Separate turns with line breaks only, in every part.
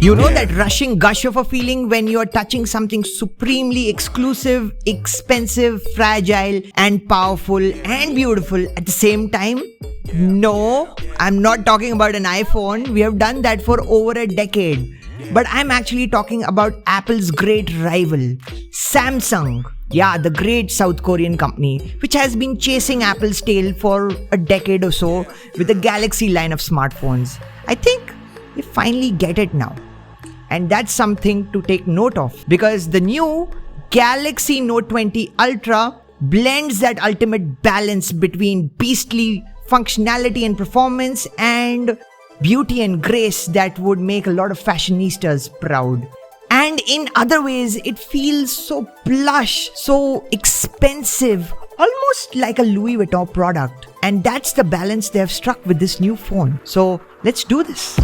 You know that rushing gush of a feeling when you're touching something supremely exclusive, expensive, fragile, and powerful and beautiful at the same time? No, I'm not talking about an iPhone. We have done that for over a decade. But I'm actually talking about Apple's great rival, Samsung. Yeah, the great South Korean company, which has been chasing Apple's tail for a decade or so with the Galaxy line of smartphones. I think we finally get it now. And that's something to take note of, because the new Galaxy Note 20 Ultra blends that ultimate balance between beastly functionality and performance and beauty and grace that would make a lot of fashionistas proud. And in other ways, it feels so plush, so expensive, almost like a Louis Vuitton product. And that's the balance they have struck with this new phone. So let's do this.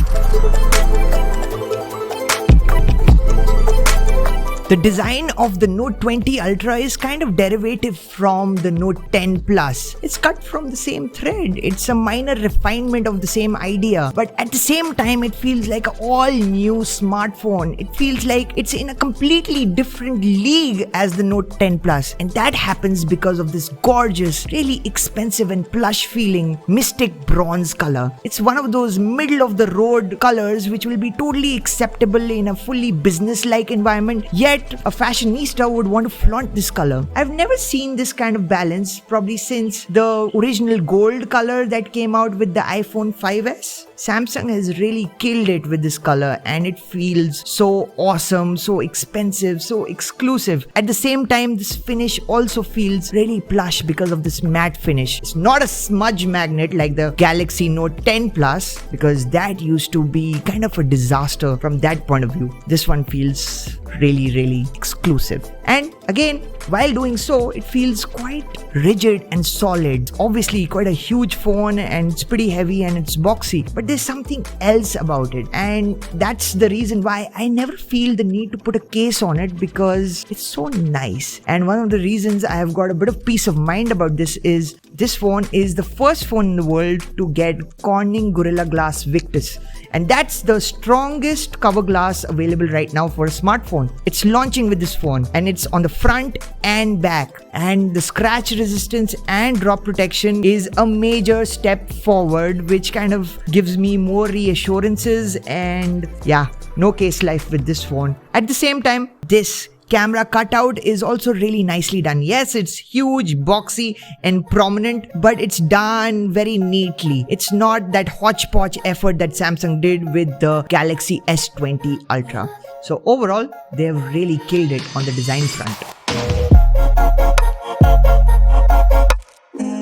The design of the Note 20 Ultra is kind of derivative from the Note 10 Plus. It's cut from the same thread. It's a minor refinement of the same idea. But at the same time, it feels like an all-new smartphone. It feels like it's in a completely different league as the Note 10 Plus. And that happens because of this gorgeous, really expensive and plush feeling mystic bronze color. It's one of those middle-of-the-road colors which will be totally acceptable in a fully business-like environment. Yet a fashionista would want to flaunt this color. I've never seen this kind of balance probably since the original gold color that came out with the iPhone 5S. Samsung has really killed it with this color, and it feels so awesome, so expensive, so exclusive. At the same time, this finish also feels really plush because of this matte finish. It's not a smudge magnet like the Galaxy Note 10 Plus, because that used to be kind of a disaster from that point of view. This one feels really exclusive. And again, while doing so, it feels quite rigid and solid. Obviously quite a huge phone, and it's pretty heavy and it's boxy, but there's something else about it, and that's the reason why I never feel the need to put a case on it, because it's so nice. And one of the reasons I have got a bit of peace of mind about this is this phone is the first phone in the world to get Corning Gorilla Glass Victus, and that's the strongest cover glass available right now for a smartphone. It's launching with this phone, and it's on the front and back, and the scratch resistance and drop protection is a major step forward, which kind of gives me more reassurances. And yeah, no case life with this phone. At the same time, this camera cutout is also really nicely done. Yes, it's huge, boxy and prominent, but it's done very neatly. It's not that hodgepodge effort that Samsung did with the Galaxy S20 Ultra. So overall, they have really killed it on the design front.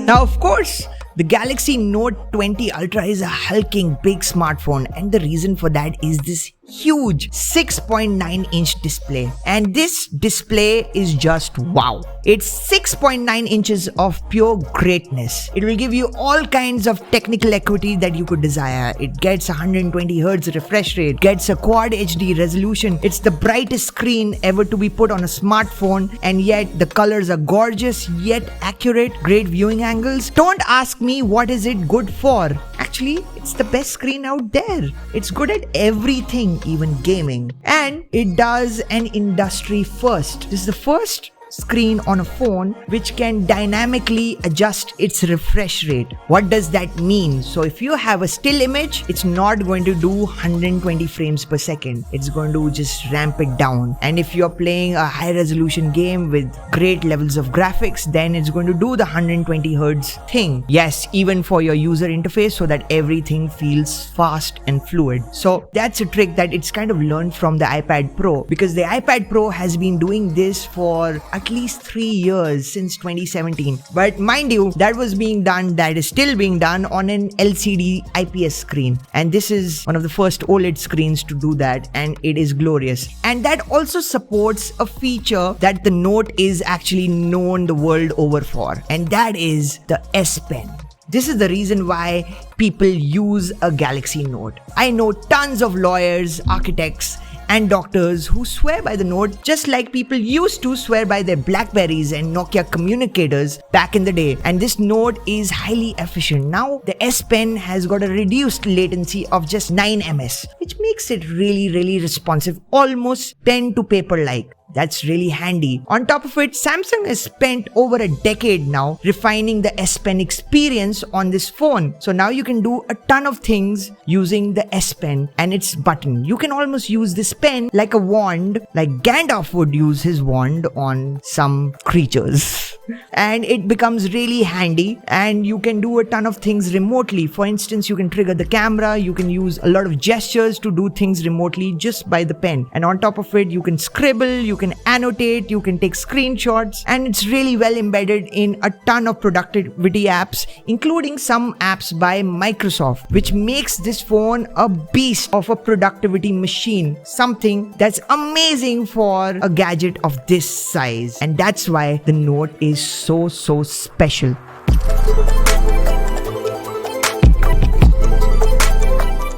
Now, of course, the Galaxy Note 20 Ultra is a hulking big smartphone, and the reason for that is this huge 6.9-inch display. And this display is just wow. It's 6.9 inches of pure greatness. It will give you all kinds of technical equity that you could desire. It gets 120 Hz refresh rate, gets a Quad HD resolution. It's the brightest screen ever to be put on a smartphone, and yet the colors are gorgeous yet accurate, great viewing angles. Don't ask me what is it good for. Actually, it's the best screen out there. It's good at everything, even gaming. And it does an industry first. This is the first screen on a phone which can dynamically adjust its refresh rate. What does that mean? So if you have a still image, it's not going to do 120 frames per second. It's going to just ramp it down. And if you're playing a high resolution game with great levels of graphics, then it's going to do the 120 Hz thing. Yes, even for your user interface, so that everything feels fast and fluid. So that's a trick that it's kind of learned from the iPad Pro, because the iPad Pro has been doing this for at least 3 years, since 2017. But mind you, that is still being done on an LCD IPS screen. And this is one of the first OLED screens to do that, and it is glorious. And that also supports a feature that the Note is actually known the world over for, and that is the S Pen. This is the reason why people use a Galaxy Note. I know tons of lawyers, architects, and doctors who swear by the Note just like people used to swear by their Blackberries and Nokia communicators back in the day. And this Note is highly efficient. Now the S Pen has got a reduced latency of just 9 ms, which makes it really responsive, almost pen to paper like. That's really handy. On top of it, Samsung has spent over a decade now refining the S Pen experience on this phone. So now you can do a ton of things using the S Pen and its button. You can almost use this pen like a wand, like Gandalf would use his wand on some creatures. And it becomes really handy, and you can do a ton of things remotely. For instance, you can trigger the camera, you can use a lot of gestures to do things remotely just by the pen. And on top of it, you can scribble, you can annotate, you can take screenshots, and it's really well embedded in a ton of productivity apps, including some apps by Microsoft, which makes this phone a beast of a productivity machine, something that's amazing for a gadget of this size. And that's why the Note is so special.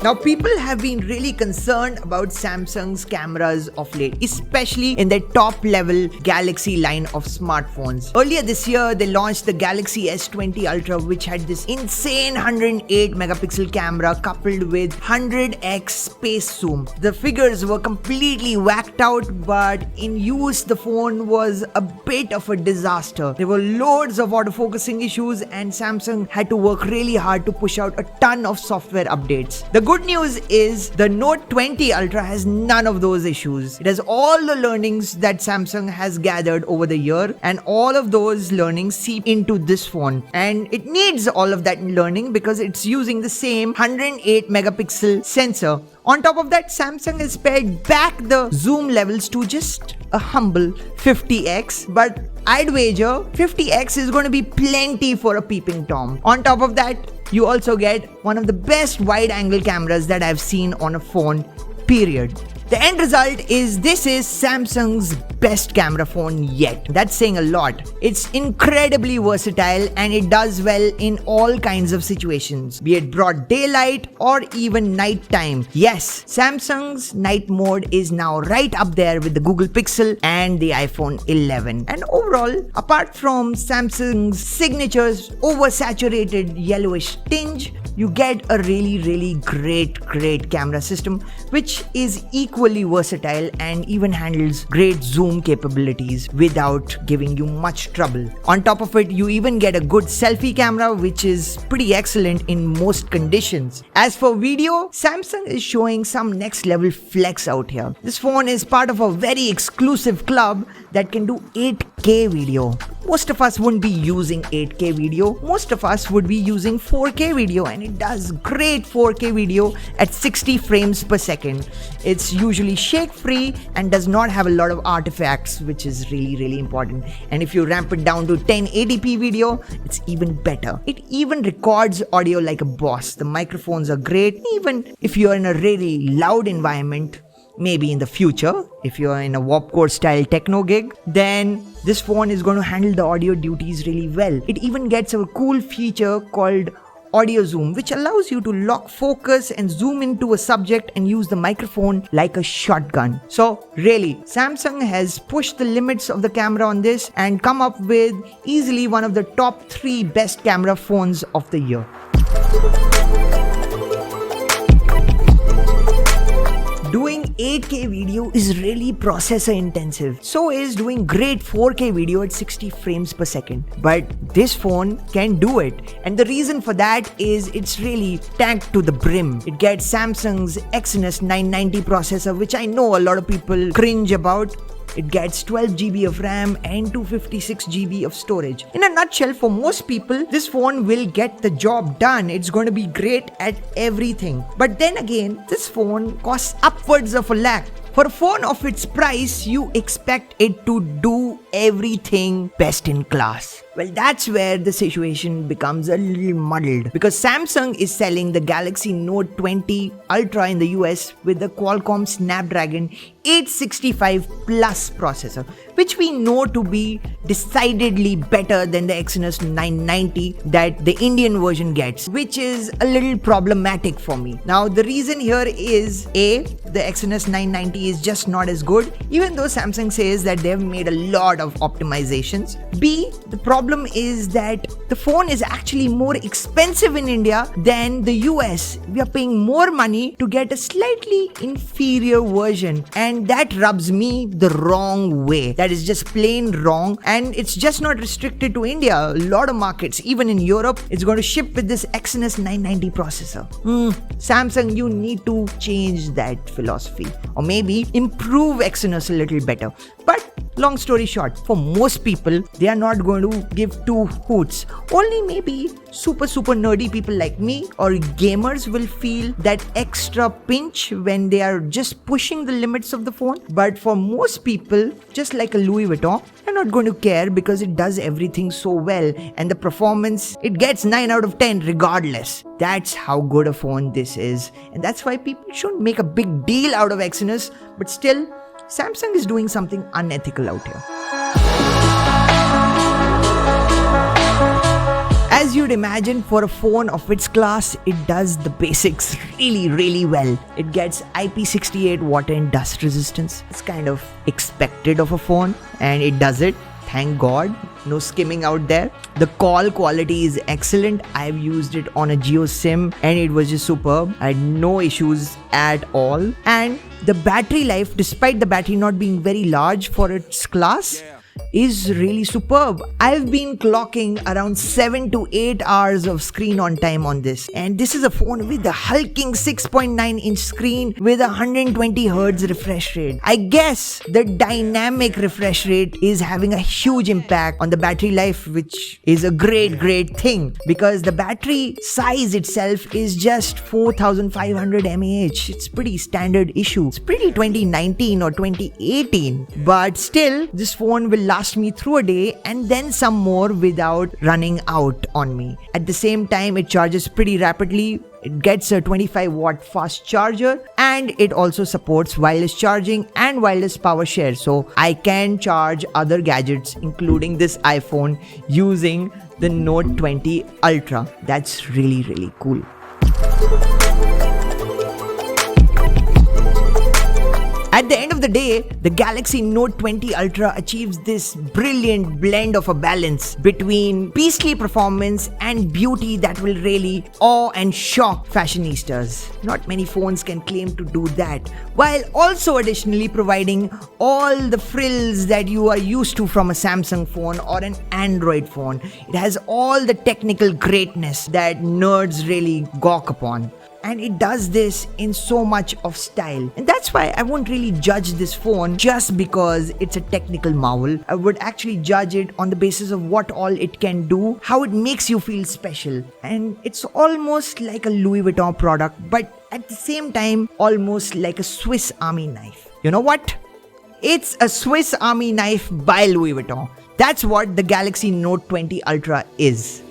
Now, people have been really concerned about Samsung's cameras of late, especially in their top-level Galaxy line of smartphones. Earlier this year, they launched the Galaxy S20 Ultra, which had this insane 108-megapixel camera coupled with 100x space zoom. The figures were completely whacked out, but in use, the phone was a bit of a disaster. There were loads of autofocusing issues, and Samsung had to work really hard to push out a ton of software updates. The good news is the Note 20 Ultra has none of those issues. It has all the learnings that Samsung has gathered over the year, and all of those learnings seep into this phone. And it needs all of that learning because it's using the same 108 megapixel sensor. On top of that, Samsung has pared back the zoom levels to just a humble 50x, but I'd wager 50x is going to be plenty for a peeping Tom. On top of that, you also get one of the best wide-angle cameras that I've seen on a phone, period. The end result is this is Samsung's best camera phone yet. That's saying a lot. It's incredibly versatile and it does well in all kinds of situations, be it broad daylight or even night time. Yes, Samsung's night mode is now right up there with the Google Pixel and the iPhone 11. And overall, apart from Samsung's signature's oversaturated yellowish tinge, you get a really great camera system, which is equally versatile and even handles great zoom capabilities without giving you much trouble. On top of it, you even get a good selfie camera, which is pretty excellent in most conditions. As for video, Samsung is showing some next level flex out here. This phone is part of a very exclusive club that can do 8K video. Most of us wouldn't be using 8K video. Most of us would be using 4K video, and it does great 4K video at 60 frames per second. It's usually shake-free and does not have a lot of artifacts, which is really important. And if you ramp it down to 1080p video, it's even better. It even records audio like a boss. The microphones are great. Even if you're in a really loud environment, maybe in the future, if you're in a Warped Core style techno gig, then this phone is going to handle the audio duties really well. It even gets a cool feature called audio zoom, which allows you to lock focus and zoom into a subject and use the microphone like a shotgun. So really, Samsung has pushed the limits of the camera on this and come up with easily one of the top 3 best camera phones of the year. Doing 8K video is really processor intensive. So is doing great 4K video at 60 frames per second. But this phone can do it. And the reason for that is it's really tanked to the brim. It gets Samsung's Exynos 990 processor, which I know a lot of people cringe about. It gets 12 GB of RAM and 256 GB of storage. In a nutshell, for most people, this phone will get the job done. It's going to be great at everything. But then again, this phone costs upwards of $1 lakh. For a phone of its price, you expect it to do everything best in class. Well, that's where the situation becomes a little muddled because Samsung is selling the Galaxy Note 20 Ultra in the US with the Qualcomm Snapdragon 865 Plus processor, which we know to be decidedly better than the Exynos 990 that the Indian version gets, which is a little problematic for me. Now, the reason here is A, the Exynos 990 is just not as good, even though Samsung says that they've made a lot of optimizations. B, the problem is that the phone is actually more expensive in India than the US. We are paying more money to get a slightly inferior version, and that rubs me the wrong way. That is just plain wrong, and it's just not restricted to India. A lot of markets, even in Europe, it's going to ship with this Exynos 990 processor. Samsung, you need to change that philosophy, or maybe improve Exynos a little better. But long story short, for most people, they are not going to give two hoots. Only maybe super nerdy people like me or gamers will feel that extra pinch when they are just pushing the limits of the phone. But for most people, just like a Louis Vuitton, they're not going to care because it does everything so well, and the performance, it gets 9 out of 10 regardless. That's how good a phone this is, and that's why people shouldn't make a big deal out of Exynos. But still, Samsung is doing something unethical out here. As you'd imagine, for a phone of its class, it does the basics really well. It gets IP68 water and dust resistance. It's kind of expected of a phone, and it does it. Thank God, no skimming out there. The call quality is excellent. I've used it on a Jio SIM and it was just superb. I had no issues at all. And the battery life, despite the battery not being very large for its class, is really superb. I've been clocking around 7 to 8 hours of screen on time on this, and this is a phone with a hulking 6.9-inch screen with 120 Hz refresh rate. I guess the dynamic refresh rate is having a huge impact on the battery life, which is a great thing because the battery size itself is just 4500 mAh. It's pretty standard issue. It's pretty 2019 or 2018, but still this phone will last me through a day and then some more without running out on me. At the same time, it charges pretty rapidly. It gets a 25-watt fast charger, and it also supports wireless charging and wireless power share. So I can charge other gadgets, including this iPhone, using the Note 20 Ultra. That's really cool. At the end of the day, the Galaxy Note 20 Ultra achieves this brilliant blend of a balance between beastly performance and beauty that will really awe and shock fashionistas. Not many phones can claim to do that, while also additionally providing all the frills that you are used to from a Samsung phone or an Android phone. It has all the technical greatness that nerds really gawk upon. And it does this in so much of style. And that's why I won't really judge this phone just because it's a technical marvel. I would actually judge it on the basis of what all it can do, how it makes you feel special. And it's almost like a Louis Vuitton product, but at the same time, almost like a Swiss Army knife. You know what? It's a Swiss Army knife by Louis Vuitton. That's what the Galaxy Note 20 Ultra is.